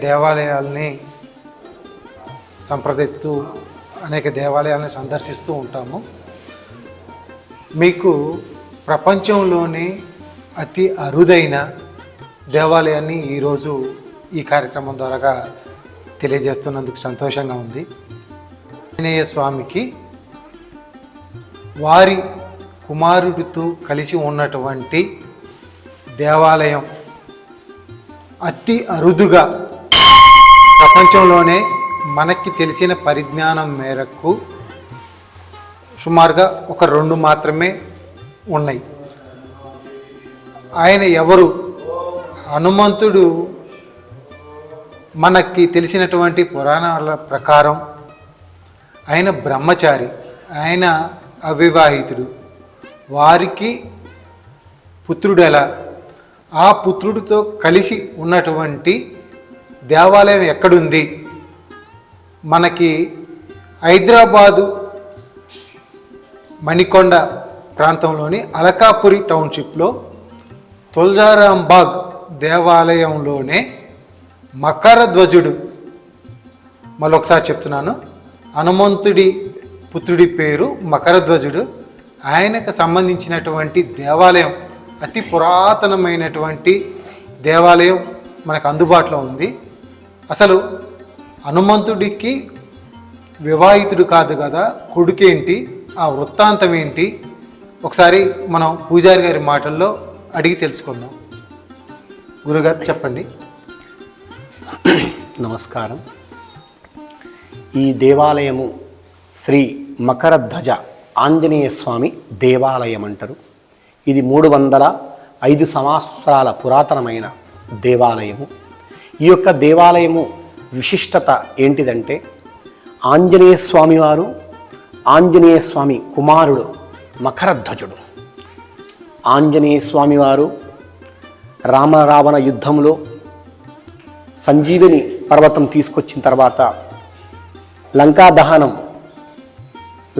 దేవాలయాల్ని సంప్రదిస్తూ అనేక దేవాలయాలను సందర్శిస్తూ ఉంటాము. మీకు ప్రపంచంలోనే అతి అరుదైన దేవాలయాన్ని ఈరోజు ఈ కార్యక్రమం ద్వారా తెలియజేస్తున్నందుకు సంతోషంగా ఉంది. ఆంజనేయ స్వామికి వారి కుమారుడితో కలిసి ఉన్నటువంటి దేవాలయం అతి అరుదుగా ప్రపంచంలోనే మనకి తెలిసిన పరిజ్ఞానం మేరకు సుమారుగా ఒక 2 మాత్రమే ఉన్నాయి. ఆయన ఎవరు? హనుమంతుడు మనకి తెలిసినటువంటి పురాణాల ప్రకారం ఆయన బ్రహ్మచారి, ఆయన అవివాహితుడు. వారికి పుత్రుడు ఎలా? ఆ పుత్రుడితో కలిసి ఉన్నటువంటి దేవాలయం ఎక్కడుంది? మనకి హైదరాబాదు మణికొండ ప్రాంతంలోని అలకాపురి టౌన్షిప్లో తులజారాంబాగ్ దేవాలయంలోనే మకర ధ్వజుడు, మళ్ళొకసారి చెప్తున్నాను, హనుమంతుడి పుత్రుడి పేరు మకర ధ్వజుడు. ఆయనకు సంబంధించినటువంటి దేవాలయం, అతి పురాతనమైనటువంటి దేవాలయం మనకు అందుబాటులో ఉంది. అసలు హనుమంతుడికి వివాహితుడు కాదు కదా, కొడుకేంటి, ఆ వృత్తాంతం ఏంటి? ఒకసారి మనం పూజారి గారి మాటల్లో అడిగి తెలుసుకుందాం. గురుగారు చెప్పండి. నమస్కారం. ఈ దేవాలయము శ్రీ మకరధ్వజ ఆంజనేయ స్వామి దేవాలయం అంటారు. ఇది 305 సంవత్సరాల పురాతనమైన దేవాలయము. ఈ యొక్క దేవాలయము విశిష్టత ఏంటిదంటే, ఆంజనేయ స్వామి వారు, ఆంజనేయ స్వామి కుమారుడు మకరధ్వజుడు. ఆంజనేయ స్వామి వారు రామరావణ యుద్ధంలో సంజీవిని పర్వతం తీసుకొచ్చిన తర్వాత లంకా దహనం,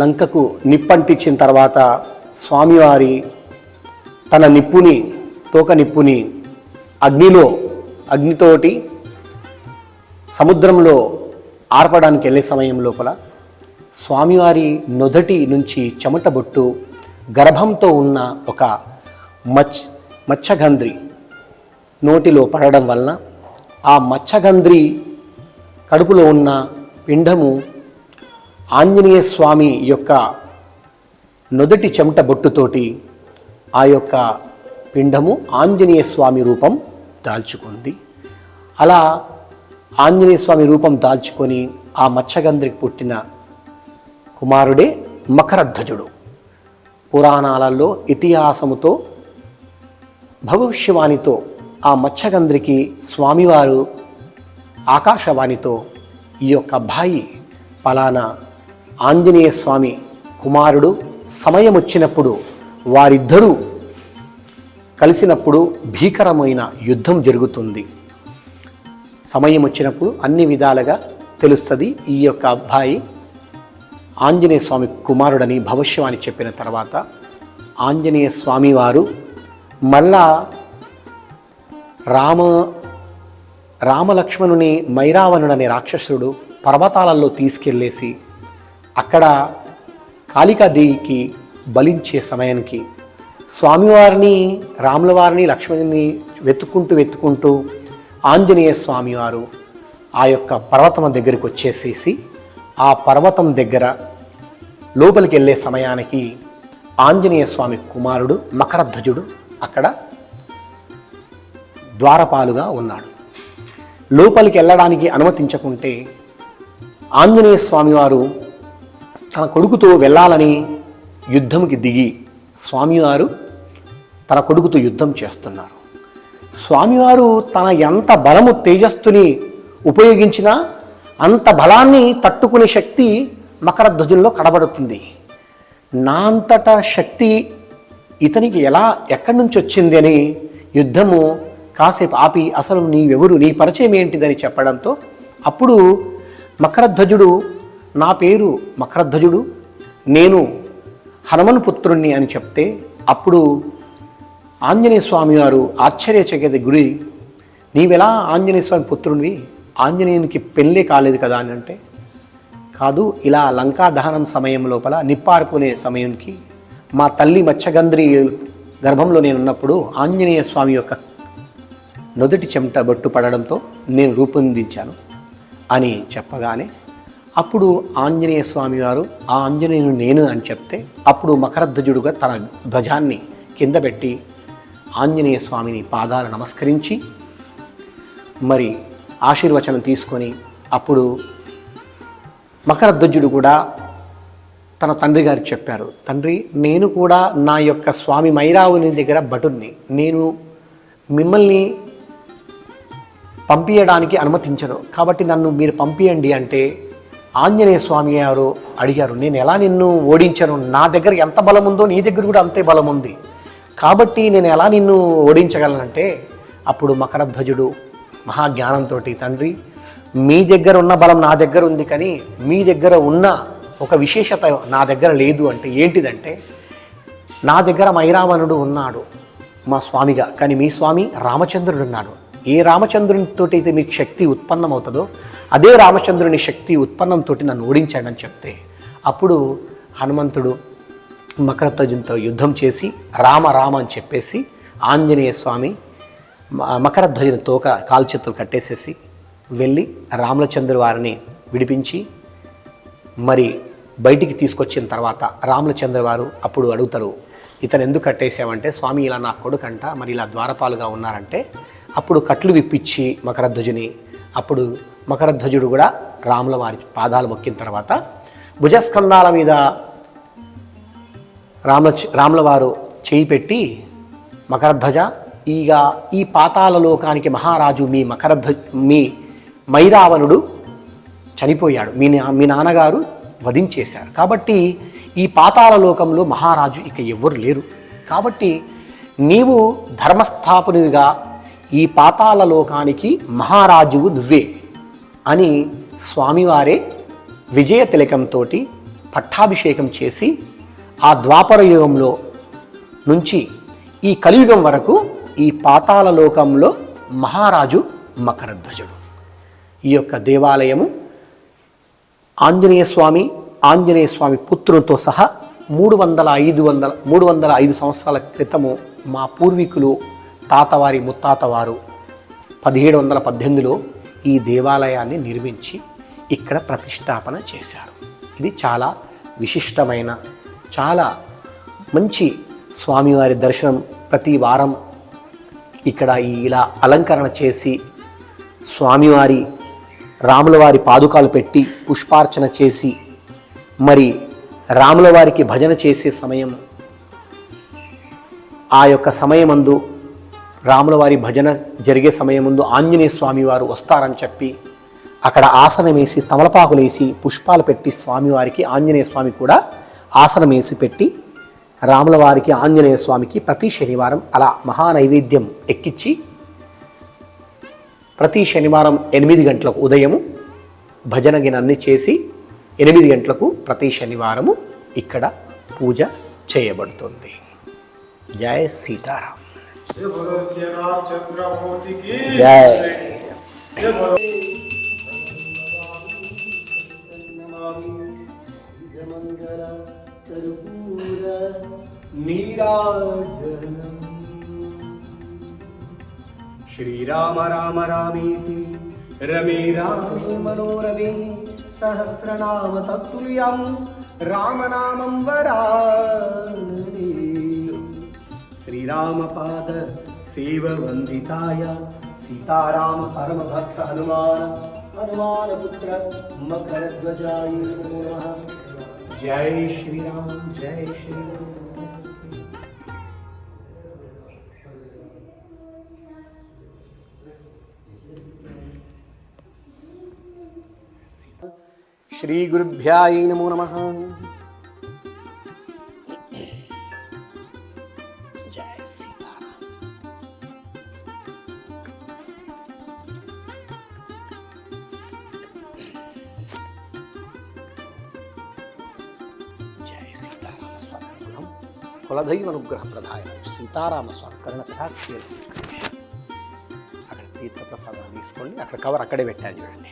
లంకకు నిప్పంటించిన తర్వాత స్వామివారి తన నిప్పుని, తోక నిప్పుని అగ్నితోటి సముద్రంలో ఆర్పడానికి వెళ్ళే సమయం లోపల స్వామివారి నొదటి నుంచి చెమట బొట్టు గర్భంతో ఉన్న ఒక మత్స్యగంధ్రి నోటిలో పడడం వలన ఆ మత్స్యగంధ్రి కడుపులో ఉన్న పిండము ఆంజనేయ స్వామి యొక్క నొదటి చెమట బొట్టుతోటి ఆ యొక్క పిండము ఆంజనేయ స్వామి రూపం దాల్చుకుంది. అలా ఆంజనేయ స్వామి రూపం దాల్చుకొని ఆ మత్స్యగంధ్రికి పుట్టిన కుమారుడే మకరధ్వజుడు. పురాణాలలో ఇతిహాసముతో భవిష్యవాణితో ఆ మత్స్యగంధ్రికి స్వామివారు ఆకాశవాణితో ఈ యొక్క అబ్బాయి పలానా ఆంజనేయ స్వామి కుమారుడు, సమయం వచ్చినప్పుడు వారిద్దరూ కలిసినప్పుడు భీకరమైన యుద్ధం జరుగుతుంది, సమయం వచ్చినప్పుడు అన్ని విధాలుగా తెలుస్తుంది ఈ యొక్క అబ్బాయి ఆంజనేయ స్వామి కుమారుడని భవిష్యవాణి చెప్పిన తర్వాత ఆంజనేయ స్వామి వారు మళ్ళా రామలక్ష్మణుని మైరావణుడు అనే రాక్షసుడు పర్వతాలలో తీసుకెళ్ళేసి అక్కడ కాళికాదేవికి బలించే సమయానికి స్వామివారిని, రాముల వారిని, లక్ష్మణుని వెతుక్కుంటూ ఆంజనేయ స్వామివారు ఆ యొక్క పర్వతం దగ్గరికి వచ్చేసేసి ఆ పర్వతం దగ్గర లోపలికి వెళ్ళే సమయానికి ఆంజనేయ స్వామి కుమారుడు మకరధ్వజుడు అక్కడ ద్వారపాలుగా ఉన్నాడు. లోపలికి వెళ్ళడానికి అనుమతించకుంటే ఆంజనేయ స్వామివారు తన కొడుకుతో వెళ్ళాలని యుద్ధంకి దిగి స్వామివారు తన కొడుకుతో యుద్ధం చేస్తున్నారు. స్వామివారు తన ఎంత బలము తేజస్సుని ఉపయోగించినా అంత బలాన్ని తట్టుకునే శక్తి మకరధ్వజుల్లో కనబడుతుంది. నా అంతటా శక్తి ఇతనికి ఎక్కడి నుంచి వచ్చింది అని యుద్ధము కాసేపు ఆపి అసలు నీవెవరు, నీ పరిచయం ఏంటిదని చెప్పడంతో అప్పుడు మకరధ్వజుడు, నా పేరు మకరధ్వజుడు, నేను హనుమన్ పుత్రుణ్ణి అని చెప్తే అప్పుడు ఆంజనేయ స్వామి వారు ఆశ్చర్యచకిత గురి, నీవెలా ఆంజనేయ స్వామి పుత్రునివి, ఆంజనేయునికి పెళ్ళే కాలేదు కదా అని అంటే, కాదు, ఇలా లంకా దహనం సమయం లోపల నిప్పారుకునే సమయానికి మా తల్లి మత్స్యగంధ్రి గర్భంలో నేనున్నప్పుడు ఆంజనేయ స్వామి యొక్క నుదుటి చెమట బొట్టు పడడంతో నేను రూపొందించాను అని చెప్పగానే అప్పుడు ఆంజనేయ స్వామి వారు ఆ ఆంజనేయుని నేను అని చెప్తే అప్పుడు మకరధ్వజుడుగా తన ధ్వజాన్ని కింద పెట్టి ఆంజనేయ స్వామిని పాదాలు నమస్కరించి మరి ఆశీర్వచనం తీసుకొని అప్పుడు మకరధ్వజుడు కూడా తన తండ్రి గారికి చెప్పారు, తండ్రి, నేను కూడా నా యొక్క స్వామి మైరావుని దగ్గర భటుణ్ణి, నేను మిమ్మల్ని పంపించడానికి అనుమతించను, కాబట్టి నన్ను మీరు పంపించండి అంటే ఆంజనేయ స్వామి గారు అడిగారు, నేను ఎలా నిన్ను ఓడించను, నా దగ్గర ఎంత బలం ఉందో నీ దగ్గర కూడా అంతే బలం ఉంది, కాబట్టి నేను ఎలా నిన్ను ఓడించగలనంటే అప్పుడు మకరధ్వజుడు మహాజ్ఞానంతో, తండ్రి, మీ దగ్గర ఉన్న బలం నా దగ్గర ఉంది, కానీ మీ దగ్గర ఉన్న ఒక విశేషత నా దగ్గర లేదు అంటే ఏంటిదంటే, నా దగ్గర మైరావణుడు ఉన్నాడు మా స్వామిగా, కానీ మీ స్వామి రామచంద్రుడు ఉన్నాడు, ఏ రామచంద్రునితో అయితే మీకు శక్తి ఉత్పన్నమవుతుందో అదే రామచంద్రుని శక్తి ఉత్పన్నంతో నన్ను ఓడించాడు అని చెప్తే అప్పుడు హనుమంతుడు మకరధ్వజునితో యుద్ధం చేసి రామ రామ అని చెప్పేసి ఆంజనేయ స్వామి మకరధ్వజుని తోక కాల్చేతులు కట్టేసేసి వెళ్ళి రామచంద్ర వారిని విడిపించి మరి బయటికి తీసుకొచ్చిన తర్వాత రామచంద్ర వారు అప్పుడు అడుగుతారు, ఇతను ఎందుకు కట్టేసావంటే, స్వామి ఇలా నా కొడుకంట, మరి ఇలా ద్వారపాలుగా ఉన్నారంటే అప్పుడు కట్లు విప్పించి మకరధ్వజుని అప్పుడు మకరధ్వజుడు కూడా రాముల వారి పాదాలు మొక్కిన తర్వాత భుజస్కంధాల మీద రాముల వారు చేయి పెట్టి, మకరధ్వజ, ఇక ఈ పాతాళ లోకానికి మహారాజు మీ మైరావణుడు చనిపోయాడు, మీ నాన్నగారు వధించేశారు, కాబట్టి ఈ పాతాళ లోకంలో మహారాజు ఇక ఎవ్వరు లేరు, కాబట్టి నీవు ధర్మస్థాపనుడిగా ఈ పాతాళ లోకానికి మహారాజువు నువ్వే అని స్వామివారే విజయ తిలకంతో పట్టాభిషేకం చేసి ఆ ద్వాపర యుగంలో నుంచి ఈ కలియుగం వరకు ఈ పాతాళ లోకంలో మహారాజు మకరధ్వజుడు. ఈ యొక్క దేవాలయము ఆంజనేయ స్వామి పుత్రులతో సహా 305 సంవత్సరాల క్రితము మా పూర్వీకులు తాతవారి ముత్తాతవారు 1718లో ఈ దేవాలయాన్ని నిర్మించి ఇక్కడ ప్రతిష్టాపన చేశారు. ఇది చాలా విశిష్టమైన, చాలా మంచి స్వామివారి దర్శనం. ప్రతి వారం ఇక్కడ ఇలా అలంకరణ చేసి స్వామివారి రాములవారి పాదుకాలు పెట్టి పుష్పార్చన చేసి మరి రాములవారికి భజన చేసే సమయం, ఆ యొక్క సమయమందు రాములవారి భజన జరిగే సమయముందు ఆంజనేయ స్వామి వారు వస్తారని చెప్పి అక్కడ ఆసనం వేసి తమలపాకులు వేసి పుష్పాలు పెట్టి స్వామివారికి ఆంజనేయ స్వామి కూడా ఆసనం వేసి పెట్టి రాములవారికి ఆంజనేయ స్వామికి ప్రతి శనివారం అలా మహానైవేద్యం ఎక్కించి ప్రతి శనివారం 8 గంటలకు ఉదయము భజన గినన్ని చేసి 8 గంటలకు ప్రతి శనివారము ఇక్కడ పూజ చేయబడుతుంది. జై సీతారాం. జై శ్రీరామ రామ రామేతి రమే రామే మనోరమే సహస్రనామ తత్తుల్యం రామనామం వరాననే. శ్రీరామపాద సేవ వందితాయ సీతారామ పరమ భక్త హనుమాన పుత్ర మకరధ్వజాయ నమః. జై శ్రీరామ్, జై శ్రీరామ్. శ్రీ గురుభ్యాయ నమో నమః. జయ సీతారాం. జయ సీతారామ స్వామి అనుగ్రహం, కులదైవ అనుగ్రహ ప్రధానం సీతారామ స్వామి కరుణ కటాక్ష. అక్కడ తీర్థప్రసాదాలు తీసుకోండి, అక్కడ కవర్ అక్కడే పెట్టాను చూడండి.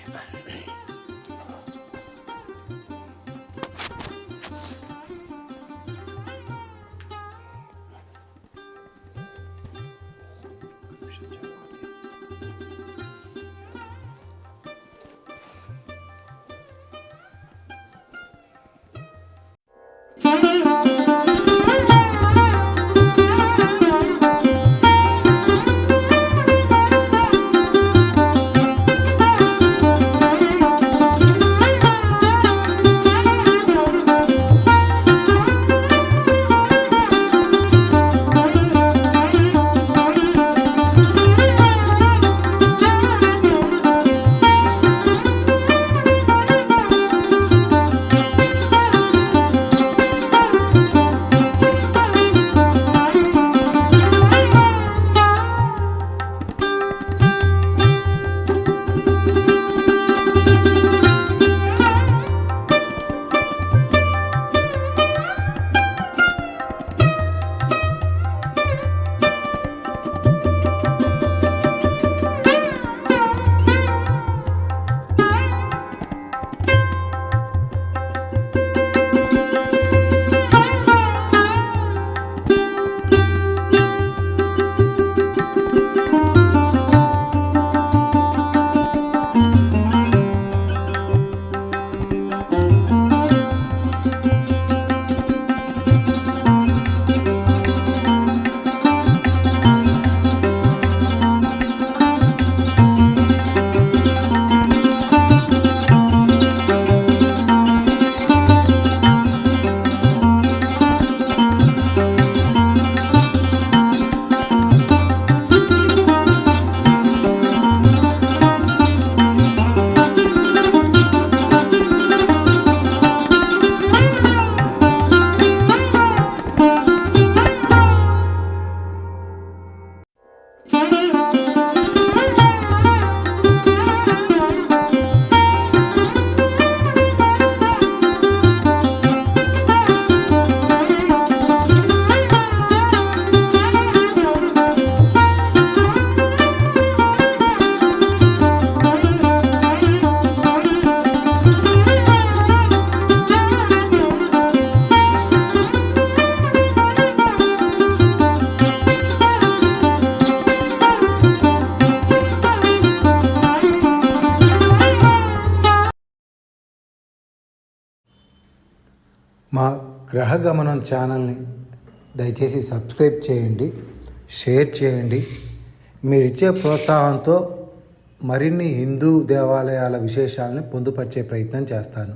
మా గ్రహగమనం ఛానల్ని దయచేసి సబ్స్క్రైబ్ చేయండి, షేర్ చేయండి. మీరిచ్చే ప్రోత్సాహంతో మరిన్ని హిందూ దేవాలయాల విశేషాలని పొందుపరిచే ప్రయత్నం చేస్తాను.